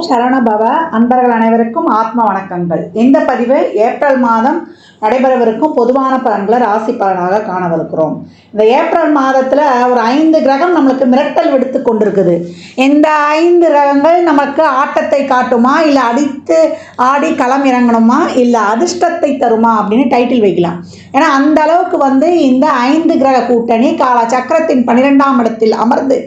சரணபவ அன்பர்கள் அனைவருக்கும் ஆத்ம வணக்கங்கள். இந்த பதிவு ஏப்ரல் மாதம் நடைபெறவிருக்கும் பொதுவான பலன்களை ராசி பலனாக காணவிருக்கிறோம். இந்த ஏப்ரல் மாதத்தில் ஒரு 5 கிரகம் நம்மளுக்கு மிரட்டல் விடுத்து கொண்டிருக்குது. இந்த 5 கிரகங்கள் நமக்கு ஆட்டத்தை காட்டுமா, இல்லை அடித்து ஆடி களம் இறங்கணுமா, இல்லை அதிர்ஷ்டத்தை தருமா அப்படின்னு டைட்டில் வைக்கலாம். ஏன்னா அந்த அளவுக்கு இந்த 5 கிரக கூட்டணி கால சக்கரத்தின் 12ஆம் இடத்தில் அமர்ந்து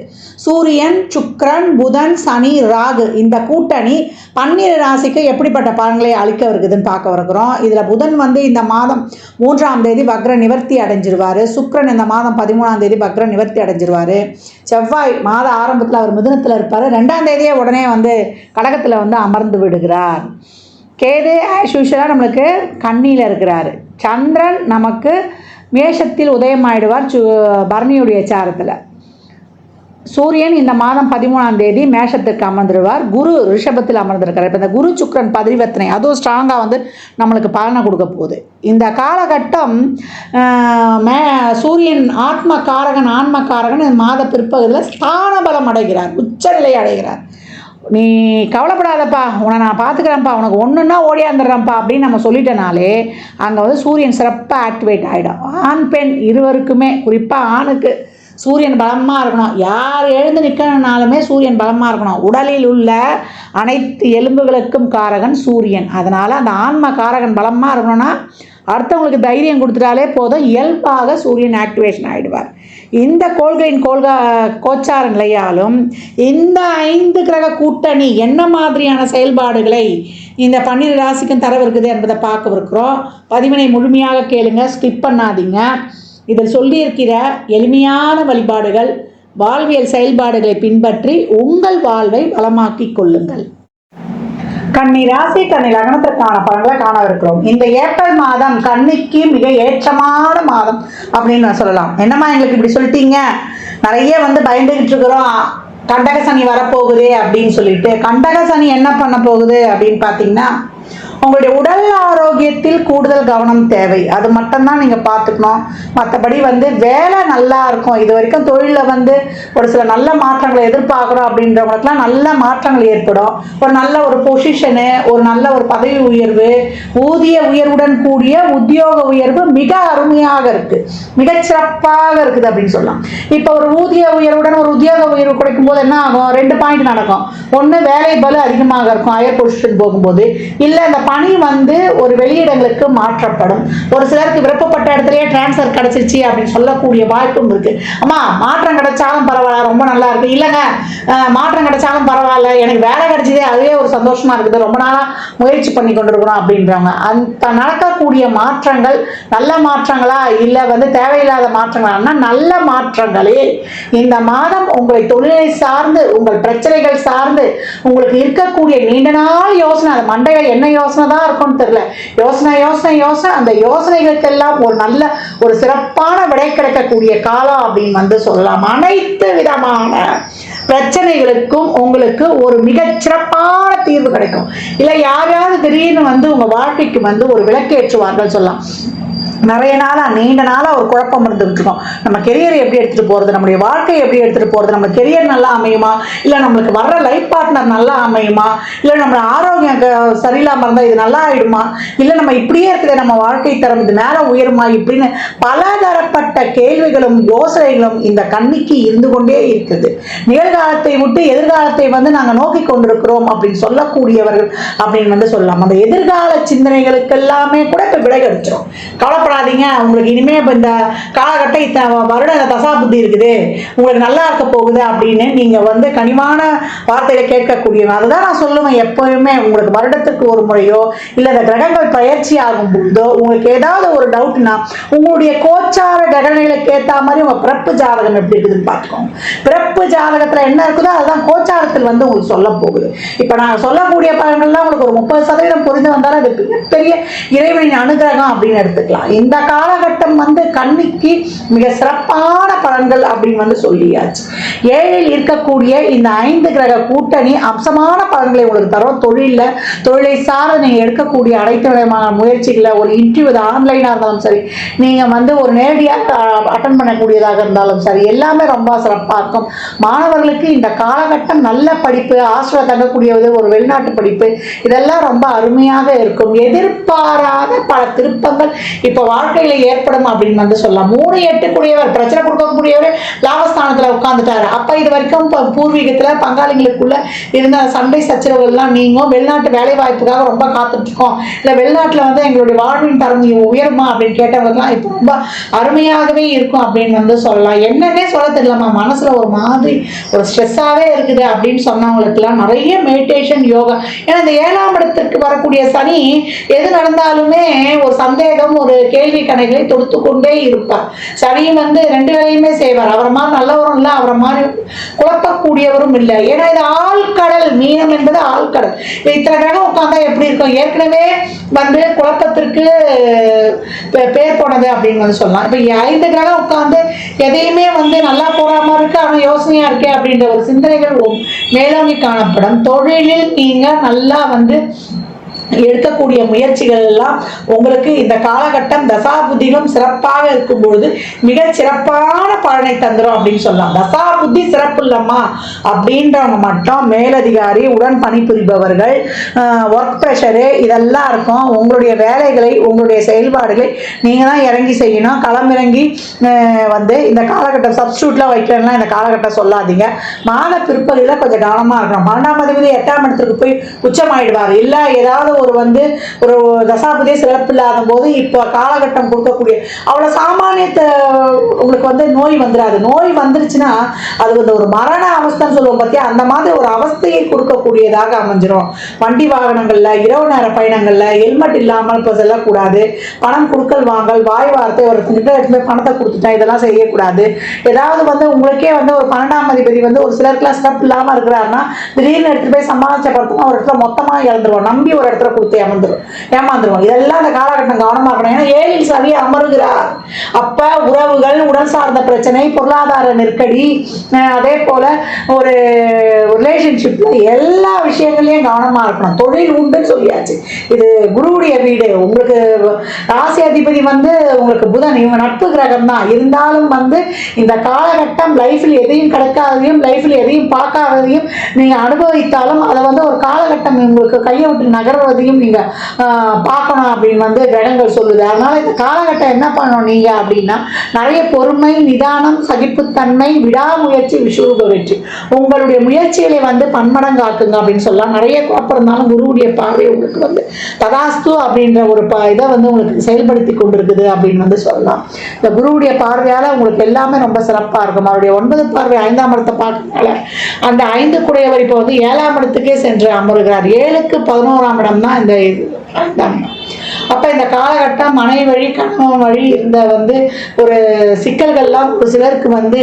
சூரியன், சுக்கிரன், புதன், சனி, ராகு இந்த கூட்டணி 12 ராசிக்கு எப்படிப்பட்ட பலன்களை அளிக்க இருக்குதுன்னு பார்க்க இருக்கிறோம். இதில் புதன் இந்த மாதம் 3ஆம் தேதி வக்ர நிவர்த்தி அடைஞ்சிருவார். சுக்கிரன் இந்த மாதம் 13ஆம் தேதி வக்ர நிவர்த்தி அடைஞ்சிருவார். செவ்வாய் மாத ஆரம்பத்தில் அவர் மிதுனத்தில் இருப்பார். 2ஆம் தேதியே உடனே கடகத்தில் அமர்ந்து விடுகிறார். கேது ஆஸ் யூஷுவலாக நம்மளுக்கு கன்னியில் இருக்கிறார். சந்திரன் நமக்கு மேஷத்தில் உதயமாயிடுவார் பரணியுடைய சாரத்தில். சூரியன் இந்த மாதம் 13ஆம் தேதி மேஷத்துக்கு அமர்ந்துடுவார். குரு ரிஷபத்தில் அமர்ந்திருக்கிறார். இப்போ இந்த குரு சுக்கிரன் பரிவர்த்தனை அதுவும் ஸ்ட்ராங்காக நம்மளுக்கு பலனை கொடுக்க போகுது. இந்த காலகட்டம் சூரியன் ஆன்மக்காரகன் இந்த மாத பிற்பகுதியில் ஸ்தான பலம் அடைகிறார், உச்சநிலை அடைகிறார். நீ கவலைப்படாதப்பா, உன்னை நான் பார்த்துக்கிறேன்ப்பா, உனக்கு ஒன்றுன்னா ஓடியாந்துடுறேன்ப்பா அப்படின்னு நம்ம சொல்லிட்டனாலே அங்கே சூரியன் சிறப்பாக ஆக்டிவேட் ஆகிடும். ஆண் பெண் இருவருக்குமே, குறிப்பாக ஆணுக்கு சூரியன் பலமாக இருக்கணும். யார் எழுந்து நிற்கணுனாலுமே சூரியன் பலமாக இருக்கணும். உடலில் உள்ள அனைத்து எலும்புகளுக்கும் காரகன் சூரியன். அதனால் அந்த ஆன்ம காரகன் பலமாக இருக்கணும்னா அடுத்தவங்களுக்கு தைரியம் கொடுத்துட்டாலே போதும், இயல்பாக சூரியன் ஆக்டிவேஷன் ஆகிடுவார். இந்த கோள்களின் கோச்சார நிலையாலும் இந்த 5 கிரக கூட்டணி என்ன மாதிரியான செயல்பாடுகளை இந்த 12 ராசிக்கும் தரவிருக்குது என்பதை பார்க்கவிருக்கிறோம். பதிவினை முழுமையாக கேளுங்க, ஸ்கிப் பண்ணாதீங்க. இதில் சொல்லியிருக்கிற எளிமையான வழிபாடுகள், வாழ்வியல் செயல்பாடுகளை பின்பற்றி உங்கள் வாழ்வை வளமாக்கிக் கொள்ளுங்கள். கன்னி ராசி, கன்னி லக்னத்திற்கான பலன்களை காணவிருக்கிறோம். இந்த ஏப்ரல் மாதம் கன்னிக்கு மிக ஏற்றமான மாதம் அப்படின்னு சொல்லலாம். என்னம்மா எங்களுக்கு இப்படி சொல்லிட்டீங்க, நிறைய பயந்துகிட்டு இருக்கிறோம், கண்டக சனி வரப்போகுது அப்படின்னு சொல்லிட்டு. கண்டக சனி என்ன பண்ண போகுது அப்படின்னு பார்த்தீங்கன்னா, உங்களுடைய உடல் ஆரோக்கியத்தில் கூடுதல் கவனம் தேவை. அது மட்டும்தான் நீங்கள் பார்த்துக்கணும். மற்றபடி வேலை நல்லா இருக்கும். இது வரைக்கும் தொழிலில் ஒரு சில நல்ல மாற்றங்களை எதிர்பார்க்குறோம் அப்படின்றவங்களுக்குலாம் நல்ல மாற்றங்கள் ஏற்படும். ஒரு நல்ல ஒரு பொசிஷனு, ஒரு நல்ல ஒரு பதவி உயர்வு, ஊதிய உயர்வுடன் கூடிய உத்தியோக உயர்வு மிக அருமையாக இருக்குது, மிகச்சிறப்பாக இருக்குது அப்படின்னு சொல்லலாம். இப்போ ஒரு ஊதிய உயர்வுடன் ஒரு உத்தியோக உயர்வு கிடைக்கும் போது என்ன ஆகும்? 2 பாயிண்ட் நடக்கும். ஒன்று, வேலை பளு அதிகமாக இருக்கும் ஹையர் பொசிஷன் போகும்போது. இல்லை அந்த பணி ஒரு வெளியிடங்களுக்கு மாற்றப்படும். ஒரு சிலருக்கு விருப்பப்பட்ட இடத்துலயே டிரான்ஸ்ஃபர் கிடைச்சிருச்சு அப்படின்னு சொல்லக்கூடிய வாய்ப்பும் இருக்கு. அம்மா மாற்றம் கிடைச்சாலும் பரவாயில்ல, ரொம்ப நல்லா இருக்கு. இல்லைங்க மாற்றம் கிடைச்சாலும் பரவாயில்ல, எனக்கு வேலை கிடைச்சதே அதுவே ஒரு சந்தோஷமா இருக்குது, ரொம்ப நாளா முயற்சி பண்ணி கொண்டிருக்கிறோம் அப்படின்றவங்க. அந்த நடக்கக்கூடிய மாற்றங்கள் நல்ல மாற்றங்களா இல்லை தேவையில்லாத மாற்றங்களா? நல்ல மாற்றங்களே. இந்த மாதம் உங்களை தொழிலை சார்ந்து, உங்கள் பிரச்சனைகள் சார்ந்து உங்களுக்கு இருக்கக்கூடிய நீண்ட நாள் யோசனை, அந்த மண்டைகள் என்ன யோசனை தான் இருக்கும்னு தெரியல, யோசனை அந்த யோசனைகளுக்கெல்லாம் ஒரு நல்ல ஒரு சிறப்பான விடை கிடைக்கக்கூடிய காலம் அப்படின்னு சொல்லலாம். அனைத்து விதமான பிரச்சனைகளுக்கும் உங்களுக்கு ஒரு மிகச் சிறப்பான தீர்வு கிடைக்கும். இல்லை யாராவது திடீர்னு உங்க வாழ்க்கைக்கு ஒரு விளக்கேற்றுவார்கள் சொல்லலாம். நிறைய நாளாக நீண்ட நாளாக ஒரு குழப்பம் இருந்துகிட்டு இருக்கோம். நம்ம கெரியரை எப்படி எடுத்துகிட்டு போகிறது, நம்முடைய வாழ்க்கையை எப்படி எடுத்துகிட்டு போகிறது, நம்ம கெரியர் நல்லா அமையுமா, இல்லை நம்மளுக்கு வர்ற லைஃப் பார்ட்னர் நல்லா அமையுமா, இல்லை நம்ம ஆரோக்கியம் சரியில்லாமல் இருந்தால் இது நல்லா ஆகிடுமா, இல்லை நம்ம இப்படியே இருக்குது நம்ம வாழ்க்கை தரம் இது மேலே உயருமா, இப்படின்னு பலதரப்பட்ட கேள்விகளும் யோசனைகளும் இந்த கன்னிக்கு இருந்து கொண்டே இருக்குது. நிகழ்காலத்தை விட்டு எதிர்காலத்தை நாங்கள் நோக்கி கொண்டிருக்கிறோம் அப்படின்னு சொல்லக்கூடியவர்கள் அப்படின்னு சொல்லலாம். அந்த எதிர்கால சிந்தனைகளுக்கு எல்லாமே கூட இப்போ விடை கிடைச்சிடும். கவலைப்படாதீங்க, உங்களுக்கு இனிமே இந்த காலகட்டம் வருட தசா புத்தி இருக்குது, உங்களுக்கு நல்லா இருக்க போகுது அப்படின்னு நீங்க கனிவான வார்த்தையில கேட்கக்கூடியவங்க. அதுதான் நான் சொல்லுவேன் எப்பவுமே. உங்களுக்கு வருடத்துக்கு ஒரு முறையோ இல்லை இந்த கிரகங்கள் பயிற்சி ஆகும் பொழுதோ உங்களுக்கு ஏதாவது ஒரு டவுட்னா உங்களுடைய கோச்சார கிரகங்களுக்கு ஏற்ற மாதிரி உங்க பிறப்பு ஜாதகம் எப்படி இருக்குதுன்னு பார்த்துக்கோங்க. பிறப்பு ஜாதகத்துல என்ன இருக்குதோ அதுதான் கோச்சாரத்தில் உங்களுக்கு சொல்ல போகுது. இப்ப நான் சொல்லக்கூடிய பலன்கள்லாம் உங்களுக்கு ஒரு 30% புரிந்து வந்தாலும் அது பெரிய இறைவனின் அனுகிரகம் அப்படின்னு எடுத்துக்கலாம். இந்த காலகட்டம் வந்து கன்னிக்கு மிக சிறப்பான பலன்கள் அப்படின்னு வந்து சொல்லியாச்சு. 7ல் இருக்கக்கூடிய இந்த 5 கிரக கூட்டணி அம்சமான பலன்களை உங்களுக்கு தரும். தொழிலை சார்ந்து நீங்க எடுக்கக்கூடிய அனைத்து விதமான முயற்சிகளை, ஒரு இன்டர்வியூ ஆன்லைனா இருந்தாலும் சரி, நீங்க வந்து ஒரு நேரடியாக அட்டன் பண்ணக்கூடியதாக இருந்தாலும் சரி, எல்லாமே ரொம்ப சிறப்பாக இருக்கும். மாணவர்களுக்கு இந்த காலகட்டம் நல்ல படிப்பு, ஹாஸ்டலில் தங்கக்கூடியது, ஒரு வெளிநாட்டு படிப்பு, இதெல்லாம் ரொம்ப அருமையாக இருக்கும். எதிர்பாராத பல திருப்பங்கள் இப்ப வாழ்க்கையில ஏற்படும் அப்படின்னு வந்து சொல்லலாம். 3 8 கூடியவர், பிரச்சனை கொடுக்கக்கூடியவர் லாபஸ்தானத்துல உட்கார்ந்துட்டாரு. அப்ப இது வரைக்கும் பூர்வீகத்துல பங்காளிகளுக்குள்ள இருந்த சண்டை சச்சரவுகள்லாம் நீங்கும். வெளிநாட்டு வேலை வாய்ப்புக்காக ரொம்ப காத்துட்டு இருக்கோம், இல்ல வெளிநாட்டுல வந்து எங்களுடைய வாழ்வின் தரம் உயருமா அப்படின்னு கேட்டவங்கலாம் இப்ப ரொம்ப அருமையாகவே இருக்கும் அப்படின்னு வந்து சொல்லலாம். என்னன்னே சொல்ல தெரியலமா, மனசுல ஒரு மாதிரி ஒரு ஸ்ட்ரெஸ்ஸாவே இருக்குது அப்படின்னு சொன்னவங்களுக்கு எல்லாம் நிறைய மெடிடேஷன், யோகா. ஏன்னா இந்த 7ஆம் இடத்திற்கு வரக்கூடிய சனி எது நடந்தாலுமே ஒரு சந்தேகம், ஒரு கேள்வி கணைகளை தொடுத்து கொண்டே இருப்பார். சனி வந்து 2 வேலையுமே செய்வார். அவரை மாதிரி நல்லவரும் இல்லை, அவரை மாதிரி குழப்பக்கூடியவரும் இல்லை. ஏன்னா இது ஆழ்கடல், மீனம் என்பது ஆழ்கடல். இத்தனை கிரகம் உட்கார்ந்தா எப்படி இருக்கும்? ஏற்கனவே வந்து குழப்பத்திற்கு பேர் போனது அப்படின்னு வந்து சொல்லலாம். இப்ப 5 கிரகம் உட்கார்ந்து எதையுமே வந்து நல்லா போறாம இருக்கு, அவன் யோசனையா இருக்கே அப்படின்ற ஒரு சிந்தனைகள் மேலோங்கி காணப்படும். தொழிலில் நீங்க நல்லா வந்து எடுக்கக்கூடிய முயற்சிகள் எல்லாம் உங்களுக்கு இந்த காலகட்டம் தசாபுத்திகளும் சிறப்பாக இருக்கும் பொழுது மிக சிறப்பான பலனை தந்துடும் அப்படின்னு சொல்லலாம். தசாபுத்தி சிறப்பு இல்லம்மா அப்படின்றவங்க மட்டும் மேலதிகாரி, உடன் பணிபுரிபவர்கள், ஒர்க் ப்ரெஷரு இதெல்லாம் இருக்கும். உங்களுடைய வேலைகளை, உங்களுடைய செயல்பாடுகளை நீங்க தான் இறங்கி செய்யணும். களமிறங்கி வந்து இந்த காலகட்டம் சப்ஸ்டியூட்லாம் வைக்கலாம் இந்த காலகட்டம் சொல்லாதீங்க. மாத பிற்பகுதியில் கொஞ்சம் கவனமா இருக்கணும். 12ஆம் அதிபதி 8ஆம் இடத்துக்கு போய் உச்சமாயிடுவார். இல்லை ஏதாவது ஒரு வந்து ஒரு தசாபதியே சிறப்பு இல்லாத போது இப்போ காலகட்டம் கொடுக்கக்கூடிய அவ்வளவு சாமானியத்தை உங்களுக்கு வந்து நோய் வந்துடாது. நோய் வந்துருச்சுன்னா அது வந்து ஒரு மரண அவஸ்தைன்னு சொல்லுவோம் பார்த்தியா, அந்த மாதிரி ஒரு அவஸ்தையை கொடுக்கக்கூடியதாக அமைஞ்சிரும். வண்டி வாகனங்கள்ல, இரவு நேர பயணங்கள்ல ஹெல்மெட் இல்லாமல் இப்போ செல்லக்கூடாது. பணம் கொடுக்கல் வாங்கல், வாய் வார்த்தை, ஒரு எடுத்து பணத்தை கொடுத்துட்டேன், இதெல்லாம் செய்யக்கூடாது. ஏதாவது வந்து உங்களுக்கே வந்து ஒரு 12ஆம் அதிபதி வந்து ஒரு சிலருக்குலாம் சிறப்பு இல்லாமல் இருக்கிறாருன்னா திடீர்னு எடுத்துட்டு போய் சமாளிச்சப்படுத்தினா ஒரு இடத்துல மொத்தமாக இழந்துருவோம். நம்பி ஒரு இடத்துல கொடுத்து ஏமாந்துருவோம். இதெல்லாம் அந்த காலகட்டம் கவனமா இருக்கணும். ஏன்னா 7ல் சனி அமருகிறார். அப்ப உறவுகள், உடல் சார்ந்த பிரச்சனை, பொருளாதார நெருக்கடி, அதே போல ஒரு ரிலேஷன்ஷிப்ல எல்லா விஷயங்களையும் கவனமா இருக்கணும். தொழில் உண்டுன்னு சொல்லியாச்சு. இது குருவுடைய வீடு. உங்களுக்கு ராசி அதிபதி வந்து உங்களுக்கு புதன், இவங்க நட்பு கிரகம் தான். இருந்தாலும் வந்து இந்த காலகட்டம் லைஃப்ல எதையும் கிடைக்காததையும், லைஃப்ல எதையும் பார்க்காததையும் நீங்க அனுபவித்தாலும் அதை வந்து ஒரு காலகட்டம் உங்களுக்கு கையை விட்டு நகர்வதையும் நீங்க பார்க்கணும் அப்படின்னு வந்து கிரகங்கள் சொல்லுது. அதனால இந்த காலகட்டம் என்ன பண்ணணும் நீங்க அப்படின்னா, நிறைய பொறுமை, நிதானம், சகிப்புத்தன்மை, விடாமுயற்சி, விஸ்வரூப வெற்றி. உங்களுடைய முயற்சிகளை வந்து பன்மடங்காக்குங்க அப்படின்னு சொல்லலாம். நிறைய குழப்பம் இருந்தாலும் குருவுடைய பார்வை உங்களுக்கு வந்து ததாஸ்து அப்படின்ற ஒரு இதை வந்து உங்களுக்கு செயல்படுத்தி கொண்டிருக்குது அப்படின்னு வந்து சொல்லலாம். இந்த குருவுடைய பார்வையால உங்களுக்கு எல்லாமே ரொம்ப சிறப்பா இருக்கும். அவருடைய 9 பார்வை 5ஆம் இடத்தை பார்க்கறதுனால அந்த 5 குடையவர் இப்போ வந்து 7ஆம் இடத்துக்கே சென்று அமருகிறார். 7க்கு 11ஆம் இடம் தான் இந்த அப்ப இந்த காலகட்டம் மனை வழி, கணவன் வழி இருந்த வந்து ஒரு சிக்கல்கள்லாம் ஒரு சிலருக்கு வந்து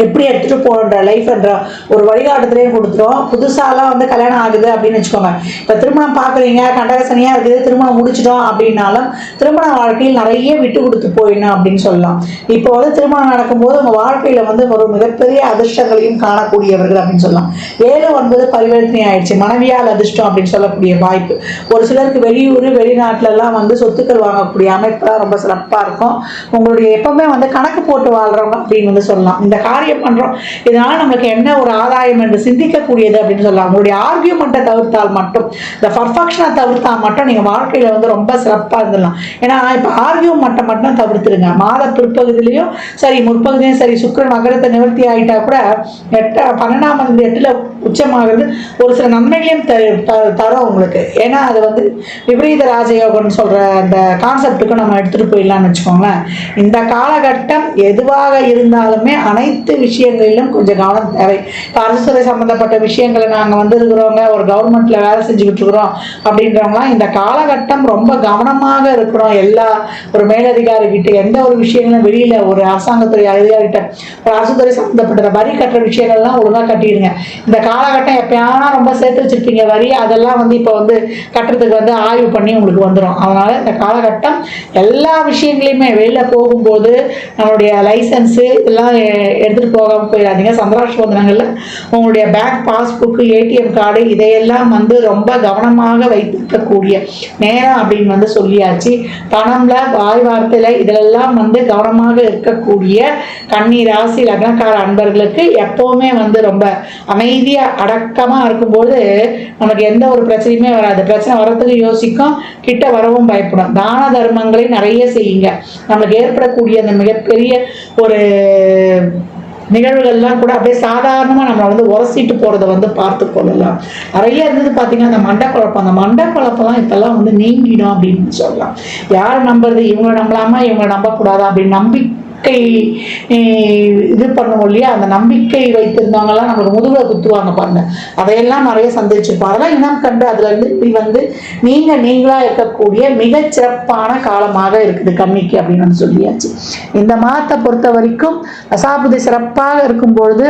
எப்படி எடுத்துட்டு போகிற லைஃப்ன்ற ஒரு வழிகாட்டுதலையும் கொடுத்துரும். புதுசாலாம் வந்து கல்யாணம் ஆகுது அப்படின்னு வச்சுக்கோங்க. இப்போ திருமணம் பார்க்குறீங்க, கண்டகசனியாக இருக்குது, திருமணம் முடிச்சிட்டோம் அப்படின்னாலும் திருமண வாழ்க்கையில் நிறைய விட்டு கொடுத்து போயிடணும் அப்படின்னு சொல்லலாம். இப்போ வந்து திருமணம் நடக்கும்போது உங்கள் வாழ்க்கையில் வந்து ஒரு மிகப்பெரிய அதிர்ஷ்டங்களையும் காணக்கூடியவர்கள் அப்படின்னு சொல்லலாம். 7 9 பரிவர்த்தனை ஆயிடுச்சு. மனைவியால் அதிர்ஷ்டம் அப்படின்னு சொல்லக்கூடிய வாய்ப்பு. ஒரு சிலருக்கு வெளியூர், வெளிநாட்டிலலாம் வந்து சொத்துக்கள் வாங்கக்கூடிய அமைப்புலாம் ரொம்ப சிறப்பாக இருக்கும். உங்களுடைய எப்பவுமே வந்து கணக்கு போட்டு வாழ்கிறவங்க அப்படின்னு வந்து சொல்லலாம். இந்த காரியம் பண்றோம், இதனால நமக்கு என்ன ஒரு ஆதாயம் என்று சிந்திக்கக்கூடியது அப்படின்னு சொல்லலாம். உங்களுடைய ஆர்கியூமெண்ட்டை தவிர்த்தால் மட்டும், இந்த பர்ஃபெக்ஷனை தவிர்த்தா மட்டும் நீங்க வாழ்க்கையில வந்து ரொம்ப சிறப்பா இருந்துடலாம். ஏன்னா இப்ப ஆர்கியூமெண்ட்டை மட்டும் தவிர்த்துருங்க. மாத பிற்பகுதியிலையும் சரி, முற்பகுதியும் சரி, சுக்கிரன் மகரத்தை நிவர்த்தி ஆகிட்டா கூட 12ஆம் தேதி 8ல் உச்சமாகிறது ஒரு சில நன்மைகளையும் தரும் உங்களுக்கு. ஏன்னா அது வந்து விபரீத ராஜயோகம்னு சொல்ற அந்த கான்செப்டுக்கு நம்ம எடுத்துட்டு போயிடலாம்னு வச்சுக்கோங்களேன். இந்த காலகட்டம் எதுவாக இருந்தாலுமே அனைத்து விஷயங்களிலும் கொஞ்சம் கவனம் தேவை. அரசுத்துறை சம்பந்தப்பட்ட விஷயங்களை நாங்கள் வந்து இருக்கிறவங்க, ஒரு கவர்மெண்ட்ல வேலை செஞ்சுக்கிட்டு இருக்கிறோம் அப்படின்றவங்களாம் இந்த காலகட்டம் ரொம்ப கவனமாக இருக்கிறோம். எல்லா ஒரு மேலதிகாரிகிட்ட எந்த ஒரு விஷயங்களும் வெளியில ஒரு அரசாங்கத்துறை அதிகாரிகிட்ட ஒரு அரசுத்துறை சம்பந்தப்பட்ட வரி கட்டுற விஷயங்கள்லாம் ஒழுங்காக கட்டிடுங்க. இந்த காலகட்டம் எப்பயானா ரொம்ப சேர்த்து வச்சுருப்பீங்க வரி, அதெல்லாம் வந்து இப்போ வந்து கட்டுறதுக்கு வந்து ஆய்வு பண்ணி உங்களுக்கு வந்துடும். அதனால் இந்த காலகட்டம் எல்லா விஷயங்களையுமே வெளியில் போகும்போது நம்மளுடைய லைசன்ஸு இதெல்லாம் எடுத்துகிட்டு போகாமல் போயிடாதீங்க. சந்திராஷ்டமங்களில் உங்களுடைய பேங்க் பாஸ்புக்கு, ஏடிஎம் கார்டு இதையெல்லாம் வந்து ரொம்ப கவனமாக வைத்திருக்கக்கூடிய நேரம் அப்படின்னு வந்து சொல்லியாச்சு. பணம்ல, வாய் வார்த்தையில் இதிலெல்லாம் வந்து கவனமாக இருக்கக்கூடிய கன்னி ராசி லக்னக்கார அன்பர்களுக்கு எப்போவுமே வந்து ரொம்ப அமைதியாக அடக்கமாக இருக்கும்போது நமக்கு எந்த ஒரு பிரச்சனையுமே வராது. பிரச்சனை வர்றதுக்கு யோசிக்கும், கிட்ட வரவும் பயப்படும். தான தர்மங்களை நிறைய செய்யுங்க. நமக்கு ஏற்படக்கூடிய அந்த மிகப்பெரிய ஒரு நிகழ்வுகள்லாம் கூட அப்படியே சாதாரணமாக நம்மளை வந்து உரசிட்டு போகிறத வந்து பார்த்து கொள்ளலாம். நிறைய இருந்தது பார்த்தீங்கன்னா அந்த மண்டக்குழப்பம், அந்த மண்டக்குழப்பம்லாம் இப்போல்லாம் வந்து நீங்கிடும் அப்படின்னு சொல்லலாம். யார் நம்புறது, இவங்களை நம்பலாமா இவங்களை நம்பக்கூடாதா அப்படின்னு நம்பிக்கை இது பண்ணுவோம் இல்லையா, அந்த நம்பிக்கை வைத்திருந்தவங்கலாம் நம்மளுக்கு முதுகுல குத்துவாங்க பாருங்க. அதையெல்லாம் நிறைய சந்திச்சிருப்போம். அதெல்லாம் இனம் கண்டு அதுல இருந்து இப்படி வந்து நீங்களா இருக்கக்கூடிய மிகச்சிறப்பான காலமாக இருக்குது கன்னிக்கு அப்படின்னு வந்து சொல்லியாச்சு. இந்த மாதத்தை பொறுத்த வரைக்கும் தசாபுதி சிறப்பாக இருக்கும்பொழுது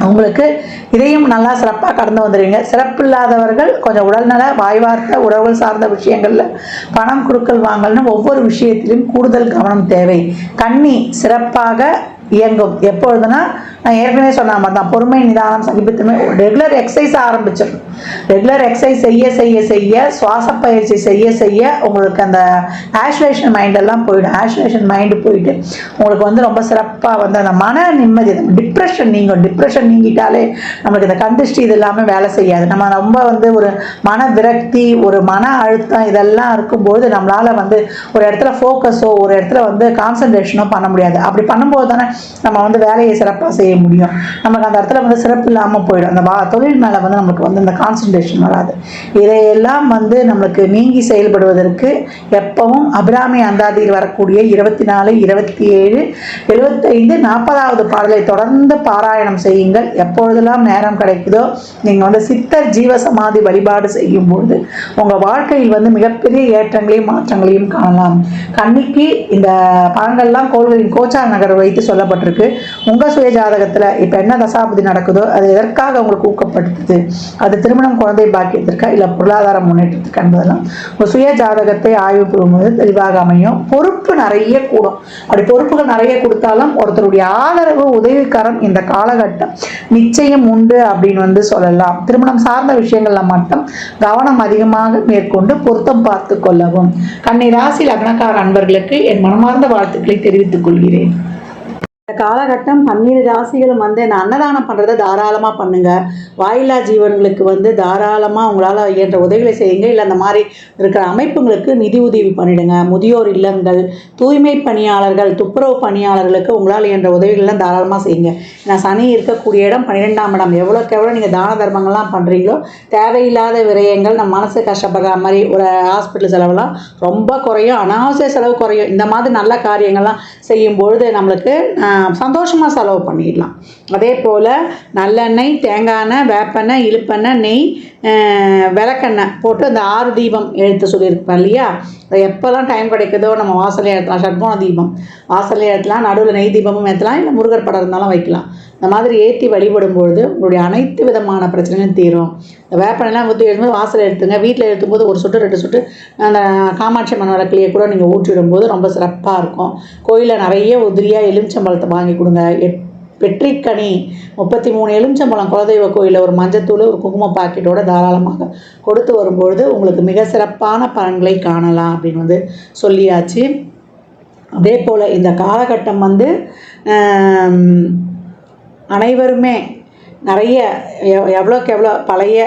அவங்களுக்கு இதையும் நல்லா சிறப்பாக கடந்து வந்துடுவீங்க. சிறப்பில்லாதவர்கள் கொஞ்சம் உடல்நல, வாய்வார்த்த, உறவுகள் சார்ந்த விஷயங்கள்ல பணம் கொடுக்கல் வாங்கல்னு ஒவ்வொரு விஷயத்திலும் கூடுதல் கவனம் தேவை. கன்னி சிறப்பாக இயங்கும். எப்பொழுதுனா நான் ஏற்கனவே சொன்ன மாதிரி தான், பொறுமை, நிதானம், சகிப்புத்தன்மை. ரெகுலர் எக்ஸசைஸ் ஆரம்பிச்சிடும். ரெகுலர் எக்ஸசைஸ் செய்ய செய்ய செய்ய, சுவாச பயிற்சி செய்ய செய்ய உங்களுக்கு அந்த ஆஷ்லேஷன் மைண்டெல்லாம் போயிடும். ஆஷ்லேஷன் மைண்டு போயிட்டு உங்களுக்கு வந்து ரொம்ப சிறப்பாக வந்து அந்த மன நிம்மதி, டிப்ரெஷன் நீங்கிட்டாலே நம்மளுக்கு இந்த கண்டிஷ்டி இது எல்லாமே வேலை செய்யாது. நம்ம ரொம்ப வந்து ஒரு மன விரக்தி, ஒரு மன அழுத்தம் இதெல்லாம் இருக்கும்போது நம்மளால் வந்து ஒரு இடத்துல ஃபோக்கஸோ ஒரு இடத்துல வந்து கான்சன்ட்ரேஷனோ பண்ண முடியாது. அப்படி பண்ணும்போது தானே நம்ம வந்து வேலையை சிறப்பாக செய்ய முடியும். நமக்கு அந்த இடத்துல வந்து சிறப்பு இல்லாமல் போயிடும். அந்த தொழில் மேலே வந்து நமக்கு வந்து இந்த கான்சன்ட்ரேஷன் வராது. இதையெல்லாம் வந்து நம்மளுக்கு நீங்கி செயல்படுவதற்கு எப்பவும் அபிராமி அந்தாதியில் வரக்கூடிய 24, 27, 75, 40வது பாடலை தொடர்ந்து பாராயணம் செய்யுங்கள். எப்பொழுதெல்லாம் நேரம் கிடைக்குதோ நீங்கள் வந்து சித்தர் ஜீவசமாதி வழிபாடு செய்யும்போது உங்கள் வாழ்க்கையில் வந்து மிகப்பெரிய ஏற்றங்களையும் மாற்றங்களையும் காணலாம். கன்னிக்கு இந்த பழங்கள்லாம் கோள்களின் கோச்சார நகர் வைத்து சொல்லப்பட்டிருக்கு. உங்கள் சுய ஜாதகத்தில் இப்போ என்ன தசாபதி நடக்குதோ அது எதற்காக உங்களுக்கு ஊக்கப்படுத்துது, அது திருமணம், குழந்தை பாக்கியத்திற்கா இல்லை பொருளாதார முன்னேற்றத்துக்கு என்பதெல்லாம் உங்கள் சுய ஜாதகத்தை ஆய்வு பண்ணும்போது தெளிவாக அமையும். பொறுப்பு நிறைய கூடும். அப்படி பொறுப்புகள் நிறைய கொடுத்தாலும் ஒருத்தருடைய ஆதரவு, உதவிக்கரம் இந்த காலகட்டம் நிச்சயம் உண்டு அப்படின்னு வந்து சொல்லலாம். திருமணம் சார்ந்த விஷயங்கள்ல மட்டும் கவனம் அதிகமாக மேற்கொண்டு பொருத்தம் பார்த்து கொள்ளவும். கன்னி ராசி லக்னக்கார அன்பர்களுக்கு என் மனமார்ந்த வாழ்த்துக்களை தெரிவித்துக் கொள்கிறேன். இந்த காலகட்டம் 12 ராசிகளும் வந்து இந்த அன்னதானம் பண்ணுறதை தாராளமாக பண்ணுங்கள். வாயில்லா ஜீவன்களுக்கு வந்து தாராளமாக உங்களால் இயன்ற உதவிகளை செய்யுங்க. இல்லை அந்த மாதிரி இருக்கிற அமைப்புங்களுக்கு நிதி உதவி பண்ணிவிடுங்க. முதியோர் இல்லங்கள், தூய்மை பணியாளர்கள், துப்புரவு பணியாளர்களுக்கு உங்களால் இயன்ற உதவிகள்லாம் தாராளமாக செய்யுங்க. ஏன்னா சனி இருக்கக்கூடிய இடம் 12ஆம் இடம். எவ்வளோக்கு எவ்வளோ நீங்கள் தான தர்மங்கள்லாம் பண்ணுறீங்களோ தேவையில்லாத விரயங்கள், நம்ம மனசு கஷ்டப்படுற மாதிரி ஒரு ஹாஸ்பிட்டல் செலவுலாம் ரொம்ப குறையும், அனாவசிய செலவு குறையும். இந்த மாதிரி நல்ல காரியங்கள்லாம் செய்யும்பொழுது நம்மளுக்கு சந்தோஷமாக செலவு பண்ணிடலாம். அதே போல் நல்லெண்ணெய், தேங்காய் எண்ணெய், வேப்பெண்ணெய், இழுப்பெண்ணெய், நெய், விளக்கெண்ணெய் போட்டு அந்த 6 தீபம் எழுத்து சொல்லியிருப்பேன் இல்லையா, அதை எப்போல்லாம் டைம் கிடைக்குதோ நம்ம வாசலே ஏற்றலாம். ஷட்கோண தீபம் வாசலே ஏற்றலாம், நடுவில் நெய் தீபமும் ஏற்றலாம், இல்லை முருகர் படம் இருந்தாலும் வைக்கலாம். இந்த மாதிரி ஏற்றி வழிபடும்பொழுது உங்களுடைய அனைத்து விதமான பிரச்சனையும் தீரும். இந்த வேப்பெண்ணெய்லாம் ஊற்றி எழுதும்போது வாசல் எடுத்துங்க. வீட்டில் எழுத்தும்போது 1 சொட்டு 2 சொட்டு அந்த காமாட்சி அம்மன் விளக்குலையே கூட நீங்கள் ஊற்றிடும்போது ரொம்ப சிறப்பாக இருக்கும். கோயிலில் நிறைய உதிரியாக எலுமிச்சம்பழத்தை வாங்கி கொடுங்க. வெற்றிக்கனி 33 எலுமிச்சம்பழம் குலதெய்வ கோயிலில் ஒரு மஞ்சத்தூள், ஒரு குங்கும பாக்கெட்டோட தாராளமாக கொடுத்து வரும்பொழுது உங்களுக்கு மிக சிறப்பான பலன்களை காணலாம் அப்படின்னு வந்து சொல்லியாச்சு. அதே போல் இந்த காலகட்டம் வந்து அனைவருமே நிறைய எவ்வளோக்கு எவ்வளோ பழைய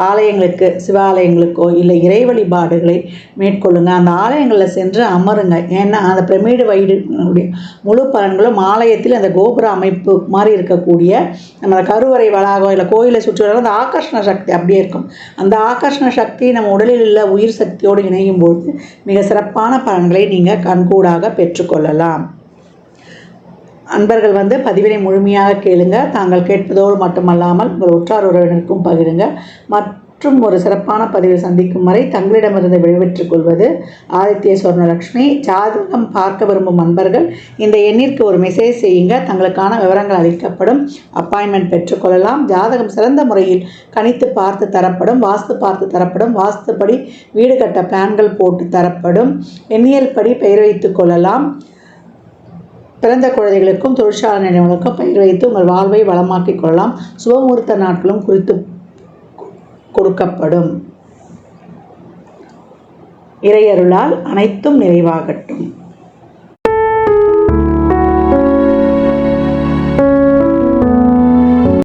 ஆலயங்களுக்கு, சிவாலயங்களுக்கோ இல்லை இறை வழிபாடுகளை மேற்கொள்ளுங்க. அந்த ஆலயங்களில் சென்று அமருங்க. ஏன்னா அந்த பிரமிடு வைடுடைய முழு பலன்களும் ஆலயத்தில் அந்த கோபுர அமைப்பு மாதிரி இருக்கக்கூடிய நம்ம கருவறை வளாகம் இல்லை கோயிலை சுற்றி வர அந்த ஆகர்ஷண சக்தி அப்படியே இருக்கும். அந்த ஆகர்ஷண சக்தி நம்ம உடலில் உள்ள உயிர் சக்தியோடு இணையும் போது மிக சிறப்பான பலன்களை நீங்கள் கண்கூடாக பெற்றுக்கொள்ளலாம். அன்பர்கள் வந்து பதிவினை முழுமையாக கேளுங்க. தாங்கள் கேட்பதோடு மட்டுமல்லாமல் உங்கள் உற்றார் உறவினருக்கும் பகிருங்க. மற்றும் ஒரு சிறப்பான பதிவில் சந்திக்கும் வரை தங்களிடமிருந்து விடைபெற்றுக் கொள்வது ஆதித்ய சொர்ணலக்ஷ்மி. ஜாதகம் பார்க்க விரும்பும் நண்பர்கள் இந்த எண்ணிற்கு ஒரு மெசேஜ் செய்யுங்க. தங்களுக்கான விவரங்கள் அளிக்கப்படும். அப்பாயின்மெண்ட் பெற்றுக்கொள்ளலாம். ஜாதகம் சிறந்த முறையில் கணித்து பார்த்து தரப்படும். வாஸ்து பார்த்து தரப்படும். வாஸ்துப்படி வீடு கட்ட பிளான்கள் போட்டு தரப்படும். எண்ணியல் படி பெயர் வைத்துக் கொள்ளலாம். பிறந்த குழந்தைகளுக்கும் தொழிற்சாலை நிறுவனங்களுக்கும் பெயர் வைத்து உங்கள் வாழ்வை வளமாக்கிக் கொள்ளலாம். சுபமுகூர்த்த நாட்களும் குறித்து கொடுக்கப்படும். இறையருளால் அனைத்தும் நிறைவாகட்டும்.